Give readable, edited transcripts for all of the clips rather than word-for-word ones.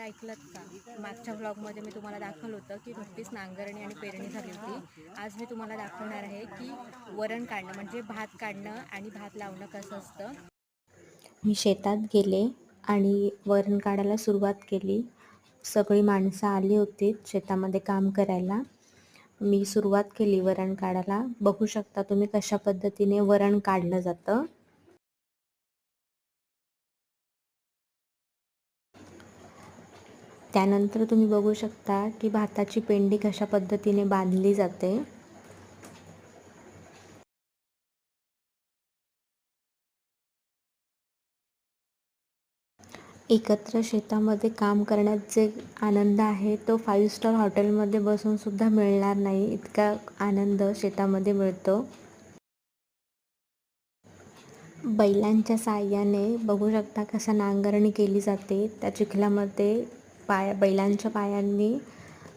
ऐकलत का? मागच्या व्लॉगमध्ये मी तुम्हाला दाखवलं होतं की नुकतीच नांगरणी आणि पेरणी झाली होती. आज मी तुम्हाला दाखवणार आहे की वरण काढणं म्हणजे भात काढणं आणि भात लावणं कसं असतं. मी शेतात गेले आणि वरण काढायला सुरुवात केली. सगळी माणसं आली होती शेतामध्ये काम करायला. मी सुरुवात केली वरण काढायला. बघू शकता तुम्ही कशा पद्धतीने वरण काढलं जातं. त्यानंतर तुम्ही बघू शकता की भाताची पेंडी कशा पद्धतीने बांधली जाते. एकत्र शेतामध्ये काम करण्यात जे आनंद आहे तो 5 स्टार हॉटेलमध्ये बसून सुद्धा मिळणार नाही, इतका आनंद शेतामध्ये मिळतो. बैलांच्या साहाय्याने बघू शकता कसा नांगरणी केली जाते. त्या चिखलामध्ये बैलांच्या पायांनी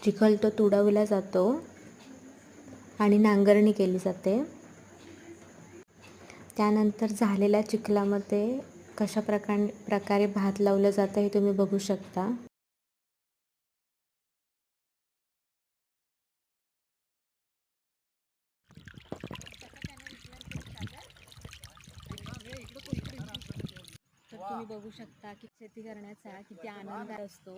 चिखल तो तुडवला जातो आणि नांगरणी केली जाते. त्यानंतर झालेल्या चिखलामध्ये कशा प्रकारे भात लावलं जातं हे तुम्ही बघू शकता. तर तुम्ही बघू शकता की शेती करण्याचा किती आनंद असतो.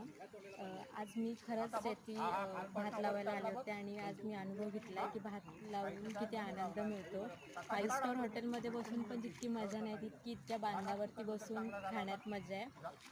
आज मी खरंच भात लावायला आले होते आणि आज मी अनुभव घेतला की भात लावून किती आनंद मिळतो. 5 स्टार हॉटेलमध्ये बसून पण जितकी मजा नाही तितकी इतक्या बांधावरती बसून खाण्यात मजा आहे.